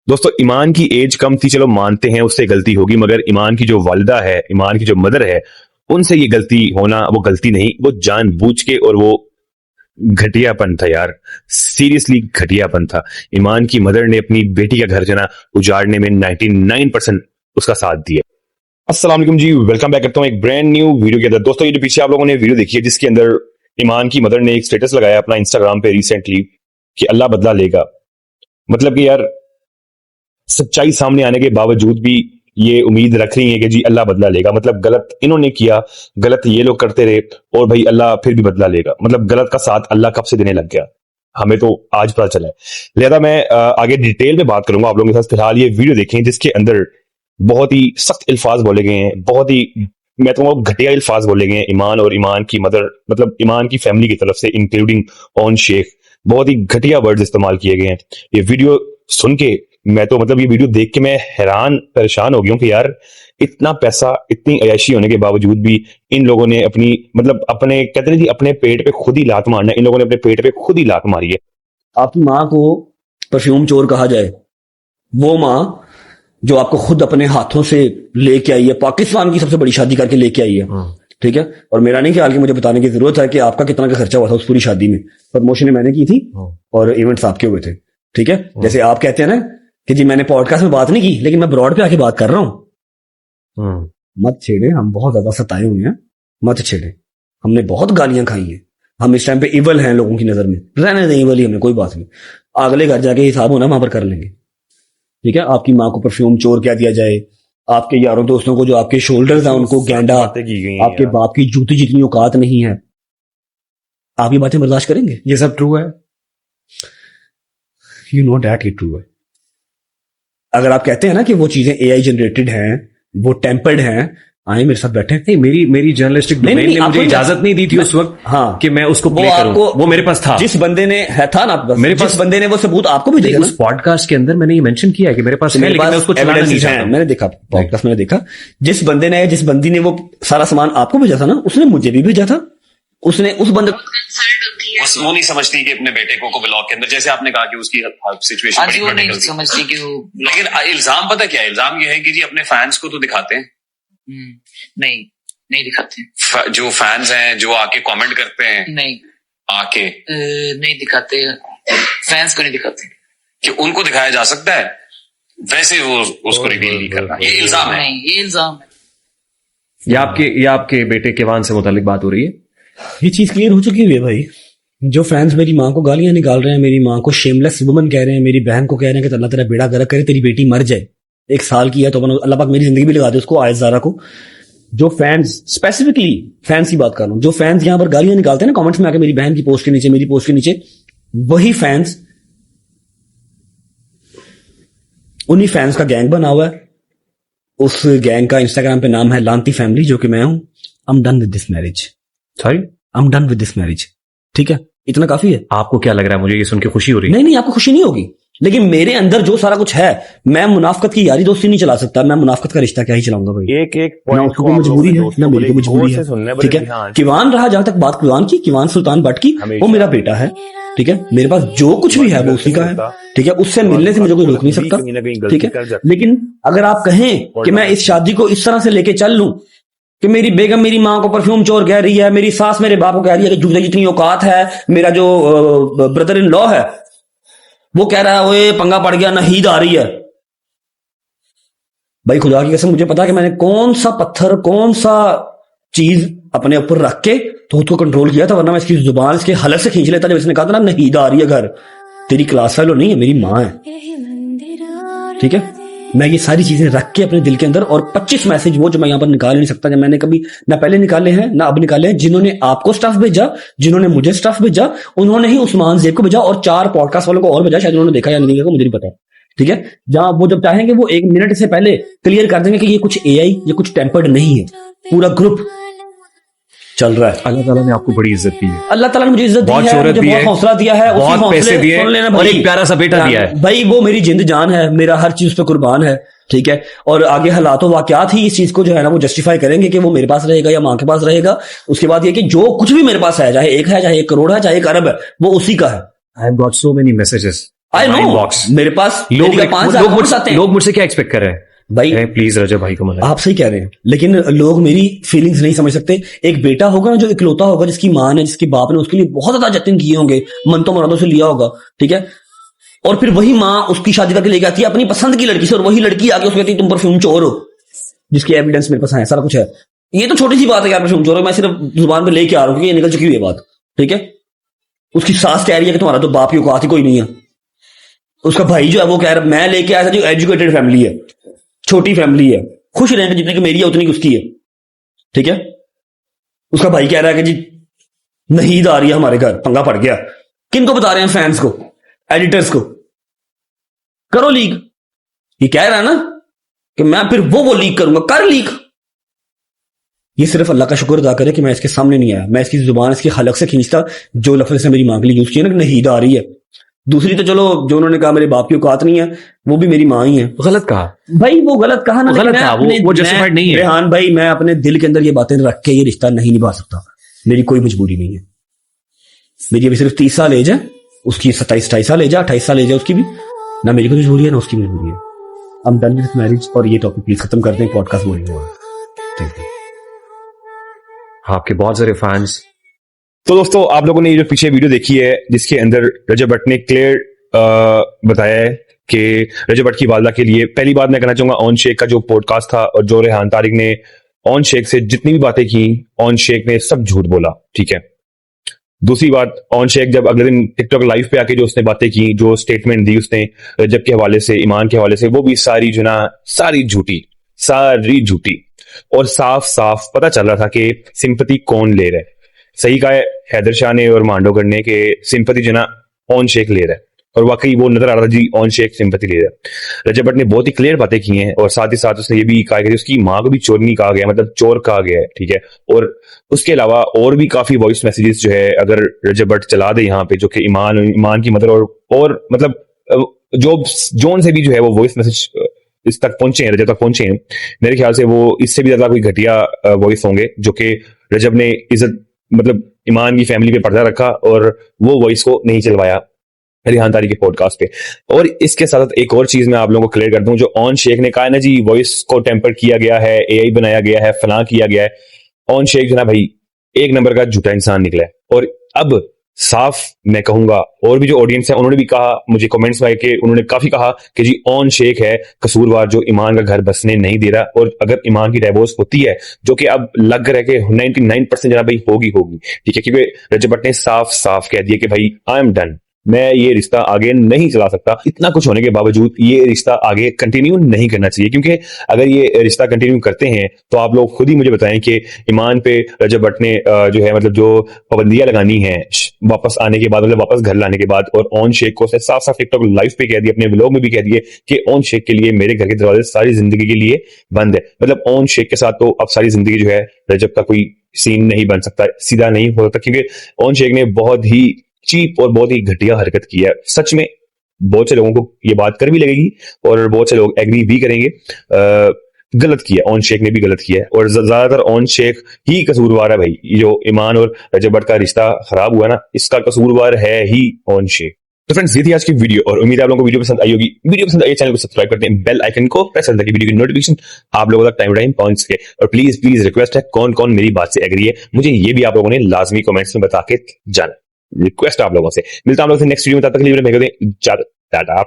दोस्तों ईमान की एज कम थी, चलो मानते हैं उससे गलती होगी, मगर ईमान की जो वालिदा है, ईमान की जो मदर है, उनसे ये गलती होना वो गलती नहीं, वो जानबूझ के, और वो घटियापन था यार, सीरियसली घटियापन था। ईमान की मदर ने अपनी बेटी का घर जना उजाड़ने में 99% उसका साथ दिया। अस्सलाम वालेकुम जी, वेलकम बैक करता हूं एक ब्रांड न्यू वीडियो के अंदर। दोस्तों ये जो पीछे आप लोगों ने वीडियो देखी है जिसके अंदर ईमान की मदर ने एक स्टेटस लगाया अपना इंस्टाग्राम पे रिसेंटली कि अल्लाह बदला लेगा, मतलब कि यार सच्चाई सामने आने के बावजूद भी ये उम्मीद रख रही है कि जी अल्लाह बदला लेगा। मतलब गलत इन्होंने किया, गलत ये लोग करते रहे और भाई अल्लाह फिर भी बदला लेगा। मतलब गलत का साथ अल्लाह कब से देने लग गया, हमें तो आज पता चला है। लिहाजा मैं आगे डिटेल में बात करूंगा आप लोगों के साथ। फिलहाल ये वीडियो देखें जिसके अंदर बहुत ही सख्त अल्फाज बोले गए हैं, बहुत ही मैं तो घटिया अल्फाज बोले गए हैं ईमान और ईमान की मदर, मतलब ईमान की फैमिली की तरफ से इंक्लूडिंग ऑन शेख। बहुत ही घटिया वर्ड्स इस्तेमाल किए गए हैं। ये वीडियो सुन के मैं तो मतलब ये वीडियो देख के मैं हैरान परेशान हो गया हूं कि यार इतना पैसा, इतनी अय्याशी होने के बावजूद भी इन लोगों ने अपनी, मतलब अपने कहते हैं जी अपने पेट पे खुद ही लात मारना, इन लोगों ने अपने पेट पे खुद ही लात मारी है। आपकी माँ को परफ्यूम चोर कहा जाए, वो माँ जो आपको खुद अपने हाथों से लेके आई है, पाकिस्तान की सबसे बड़ी शादी करके लेके आई है, ठीक है। और मेरा नहीं ख्याल कि मुझे बताने की जरूरत है कि आपका कितना का खर्चा हुआ था उस पूरी शादी में। प्रमोशन मैंने की थी और इवेंट्स आपके हुए थे, ठीक है। जैसे आप कहते हैं ना कि जी मैंने पॉडकास्ट में बात नहीं की, लेकिन मैं ब्रॉड पे आके बात कर रहा हूं। मत छेड़े, हम बहुत ज्यादा सताए हुए हैं, मत छेड़े। हमने बहुत गालियां खाई हैं, हम इस टाइम पे इवल हैं लोगों की नजर में। रहने दें इवल ही, हमने कोई बात नहीं, अगले घर जाके हिसाब होना वहां पर कर लेंगे, ठीक है। आपकी माँ को परफ्यूम चोर कह दिया जाए, आपके यारों दोस्तों को जो आपके शोल्डर्स हैं उनको गैंडा, आपके बाप की जूती जितनी औकात नहीं है, आप ये बातें बर्दाश्त करेंगे? ये सब ट्रू है, यू नो डैट ये ट्रू है। अगर आप कहते हैं ना कि वो चीजें एआई जनरेटेड हैं, वो टेम्पर्ड हैं, आए मेरे साथ बैठे। नहीं, मेरी जर्नलिस्टिक डोमेन ने मुझे इजाजत नहीं दी थी उस वक्त, हाँ, कि मैं उसको प्ले करूं। वो मेरे पास था, जिस बंदे ने है था ना मेरे पास, जिस बंदे ने वो सबूत आपको भी दिया उस पॉडकास्ट के अंदर मैंने ये मेंशन किया है कि मेरे पास है, लेकिन मैं उसको चलाना नहीं चाहता। मैंने देखा पॉडकास्ट, मैंने देखा जिस बंदे ने, जिस बंदी ने वो सारा सामान आपको भेजा था ना, उसने मुझे भी भेजा था। उसने उस बंदे वो नहीं समझती कि अपने बेटे को ब्लॉग के अंदर, जैसे आपने कहा कि उसकी सिचुएशन बड़ी क्रिटिकल थी, समझती कि वो, लेकिन इल्जाम पता क्या है? इल्जाम ये है कि जी अपने फैंस को तो दिखाते हैं, नहीं दिखाते। जो फैंस हैं जो आके कमेंट करते हैं, नहीं आके नहीं दिखाते, फैंस को नहीं दिखाते कि उनको दिखाया जा सकता है, वैसे वो उसको रिवील नहीं करना। ये इल्जाम है, नहीं ये इल्जाम है। ये आपके बेटे केवान से मुतालिक बात हो रही है। ये चीज क्लियर हो चुकी है भाई। जो फैंस मेरी माँ को गालियां निकाल रहे हैं, मेरी माँ को शेमलेस वुमन कह रहे हैं, मेरी बहन को कह रहे हैं कि अल्लाह तेरा बेड़ा गर्क करे, तेरी बेटी मर जाए, 1 साल की है तो अल्लाह पाक मेरी जिंदगी भी लगा दे उसको, आयत ज़ारा को। जो फैंस, स्पेसिफिकली फैंस की बात कर रहा हूं, जो फैंस यहां पर गालियां निकालते हैं ना कमेंट्स में आके, मेरी बहन की पोस्ट के नीचे, मेरी पोस्ट के नीचे, वही फैंस, उन्हीं फैंस का गैंग बना हुआ है। उस गैंग का इंस्टाग्राम पे नाम है लांती फैमिली, जो कि मैं हूं। I am done with this marriage, sorry, I am done with this marriage, ठीक है, इतना काफी है। आपको क्या लग रहा है? मुझे ये सुन के खुशी हो रही है। नहीं, आपको खुशी नहीं होगी, लेकिन मेरे अंदर जो सारा कुछ है, मैं मुनाफकत की यारी दोस्ती नहीं चला सकता, मैं मुनाफकत का रिश्ता क्या ही चलाऊंगा भाई। एक ना उसको मजबूरी है ना मेरी को मजबूरी है, ठीक है। किवान रहा, जहां तक बात किवान की, किवान सुल्तान भट्ट की, वो मेरा बेटा है, ठीक है। मेरे पास जो कुछ भी है वो उसी का है, ठीक है। उससे मिलने से मुझे कोई रोक नहीं सकता, ठीक है। लेकिन अगर आप कहें कि मैं इस शादी को इस तरह से लेके चल लूं कि मेरी बेगम मेरी माँ को परफ्यूम चोर कह रही है, मेरी सास मेरे बाप को कह रही है कि जूते जितनी औकात है, मेरा जो ब्रदर इन लॉ है वो कह रहा है ओए पंगा पड़ गया, नहीद आ रही है, भाई खुदा की कसम मुझे पता है कि मैंने कौन सा पत्थर, कौन सा चीज अपने ऊपर रख के तो उसको कंट्रोल किया था, वरना मैं इसकी जुबान इसके हलक से खींच लेता जब इसने कहा था ना नहीद आ रही है घर। तेरी क्लास फेलो नहीं है, मेरी माँ है, ठीक है। मैं ये सारी चीजें रख के अपने दिल के अंदर, और 25 मैसेज वो जो मैं यहां पर निकाल नहीं सकता, जब मैंने कभी ना पहले निकाले हैं ना अब निकाले हैं, जिन्होंने आपको स्टफ भेजा, जिन्होंने मुझे स्टफ भेजा, उन्होंने ही उस्मान ज़ेब को भेजा और 4 पॉडकास्ट वालों को और भेजा, शायद उन्होंने देखा या नहीं देखा मुझे नहीं पता, ठीक है। जहां वो जब चाहेंगे वो 1 मिनट से पहले क्लियर कर देंगे कि ये कुछ एआई, ये कुछ टेम्पर्ड नहीं है, पूरा ग्रुप चल रहा है। अल्लाह ताला ने आपको बड़ी इज्जत दी है, अल्लाह ताला ने मुझे इज्जत दी है, मुझे बहुत हौसला दिया है, बहुत पैसे दिए और एक प्यारा सा बेटा दिया है भाई। वो मेरी जिंद जान है, मेरा हर चीज पे कुर्बान है, ठीक है। और आगे हालात वाकयात ही इस चीज को जो है ना वो जस्टिफाई करेंगे कि वो मेरे पास रहेगा या माँ के पास रहेगा। उसके बाद ये कि जो कुछ भी मेरे पास है, चाहे 1 है, चाहे 1 करोड़ है, चाहे 1 अरब है, वो उसी का है। I have got so many messages I know, मेरे पास लोग मुझसे क्या एक्सपेक्ट कर रहे हैं भाई? प्लीज रजब भाई को मना। आप सही कह रहे हैं, लेकिन लोग मेरी फीलिंग्स नहीं समझ सकते। एक बेटा होगा ना जो इकलौता होगा, जिसकी माँ ने, जिसके बाप ने उसके लिए बहुत ज्यादा जतन किए होंगे, मन तो मुरादों से लिया होगा, ठीक है, और फिर वही माँ उसकी शादी करके लेके आती है अपनी पसंद की लड़की से, और वही लड़की आके उसको कहती है तुम परफ्यूम चोर हो, जिसकी एविडेंस मेरे पास है, सारा कुछ है। ये तो छोटी सी बात है यार, परफ्यूम चोर हो, मैं सिर्फ जुबान पे लेके आ रहा हूँ कि ये निकल चुकी हुई है बात, ठीक है। उसकी सास कह रही है कि तुम्हारा तो बाप की औकात ही कोई नहीं है। उसका भाई जो है वो कह रहा है मैं लेके आया था, जो एजुकेटेड फैमिली है, छोटी फैमिली है, खुश रहने जितनी की मेरी है उतनी उसकी है, ठीक है। उसका भाई कह रहा है कि जी नहीद आ रही है हमारे घर, पंगा पड़ गया। किनको बता रहे हैं? फैंस को, एडिटर्स को। करो लीक। ये कह रहा है ना कि मैं फिर वो लीक करूंगा, कर लीक। ये सिर्फ अल्लाह का शुक्र अदा करे कि मैं इसके सामने नहीं आया। मैं इसकी जुबान, इसकी हलक से खींचता जो लफ्ज से मेरी मां के लिए यूज किया ना, नहीद आ रही है। दूसरी तो चलो, जो उन्होंने कहा मेरे बाप की औकात नहीं है, वो भी मेरी मां ही है। गलत कहा भाई, वो गलत कहा ना, गलत कहा, वो जस्टिफाइड नहीं है। रेहान भाई, मैं अपने दिल के अंदर ये बातें रख के ये रिश्ता नहीं निभा सकता। मेरी कोई मजबूरी नहीं है। मेरी अभी सिर्फ 30 साल एज है, उसकी 27-28 साल एज है, 28 साल एज है उसकी भी। ना मेरी कोई मजबूरी है ना उसकी मजबूरी है। I am done with marriage. और ये टॉपिक प्लीज खत्म कर दें, पॉडकास्ट बोरिंग हुआ। Thank you. आपके बहुत सारे फैंस। तो दोस्तों, आप लोगों ने ये जो पीछे वीडियो देखी है, जिसके अंदर रजब भट्ट ने क्लियर बताया है कि रजब भट्ट की वालदा के लिए, पहली बात मैं कहना चाहूंगा, ऑन शेख का जो पॉडकास्ट था और जो रेहान तारिक ने ऑन शेख से जितनी भी बातें की, ऑन शेख ने सब झूठ बोला, ठीक है। दूसरी बात, ऑन शेख जब अगले दिन टिकटॉक लाइव पे आके जो उसने बातें की, जो स्टेटमेंट दी उसने रजब के हवाले से, ईमान के हवाले से, वो भी सारी जो ना सारी झूठी और साफ साफ पता चल रहा था कि सिंपैथी कौन ले रहा है। सही कहा है हैदर शाह ने और मांडोकर ने कि सिंपैथी जो ना ऑन शेख ले रहा है, और वाकई वो नजर आ रहा था जी, ऑन शेख सिंपैथी ले रहा है। रजब भट्ट ने बहुत ही क्लियर बातें की हैं, और साथ ही साथ उसने ये भी कहा कि उसकी मां को भी चोरनी कहा गया, मतलब चोर कहा गया है, ठीक है। और उसके अलावा और भी काफी वॉइस मैसेजेस जो है, अगर रजब भट्ट चला दे यहाँ पे, जो कि ईमान की मदर और मतलब जोन से भी जो है वो वॉइस मैसेज इस तक पहुंचे हैं, रजब तक पहुंचे हैं। मेरे ख्याल से वो इससे भी ज्यादा कोई घटिया वॉइस होंगे, जो कि रजब ने इज्जत मतलब ईमान की फैमिली पे पर्दा रखा और वो वॉइस को नहीं चलवाया रेहान तारिक के पॉडकास्ट पे। और इसके साथ एक और चीज मैं आप लोगों को क्लियर कर दूं, जो ऑन शेख ने कहा है ना जी, वॉइस को टेम्पर किया गया है, एआई बनाया गया है, फलां किया गया है। ऑन शेख जो ना भाई एक नंबर का झूठा इंसान निकला है। और अब साफ मैं कहूंगा, और भी जो ऑडियंस है उन्होंने भी कहा, मुझे कमेंट्स में आके उन्होंने काफी कहा कि जी ऑन शेख है कसूरवार, जो ईमान का घर बसने नहीं दे रहा। और अगर ईमान की डाइवोर्स होती है, जो कि अब लग रहा है कि 99% जना भाई होगी, ठीक है, क्योंकि रजब भट्ट ने साफ साफ कह दिया कि भाई आई एम डन, मैं ये रिश्ता आगे नहीं चला सकता। इतना कुछ होने के बावजूद ये रिश्ता आगे कंटिन्यू नहीं करना चाहिए, क्योंकि अगर ये रिश्ता कंटिन्यू करते हैं तो आप लोग खुद ही मुझे बताएं कि ईमान पे रजब भट्ट ने जो है मतलब जो पाबंदियां लगानी है वापस आने के बाद, मतलब वापस घर लाने के बाद, और ऑन शेख को साफ साफ टिकटॉक लाइव पे कह दिया, अपने व्लॉग में भी कह दिए कि ऑन शेख के लिए मेरे घर के दरवाजे सारी जिंदगी के लिए बंद है। मतलब ऑन शेख के साथ तो अब सारी जिंदगी जो है रजब का कोई सीन नहीं बन सकता, सीधा नहीं हो सकता, क्योंकि ऑन शेख ने बहुत ही चीप और बहुत ही घटिया हरकत की है। सच में बहुत से लोगों को ये बात कर भी लगेगी और बहुत से लोग एग्री भी करेंगे, गलत किया, ऑन शेख ने भी गलत किया है, और ज्यादातर ऑन शेख ही कसूरवार है भाई। जो ईमान और रजब भट्ट का रिश्ता खराब हुआ ना, इसका कसूरवार है ही ऑन शेख। तो फ्रेंड्स, ये थी आज की वीडियो, और उम्मीद है आप लोगों को वीडियो पसंद आई होगी। वीडियो पसंद आई, चैनल को सब्सक्राइब करते हैं, बेल आइकन को प्रेस करते हैं, वीडियो की नोटिफिकेशन आप लोगों तक टाइम पहुंच सके। और प्लीज रिक्वेस्ट है, कौन कौन मेरी बात से एग्री है, मुझे ये भी आप लोगों ने लाजमी कमेंट्स में बता के जाना। रिक्वेस्ट आप लोगों से। मिलता हूं आप लोगों से नेक्स्ट वीडियो में, तब तक के लिए मैं कहते हैं टाटा।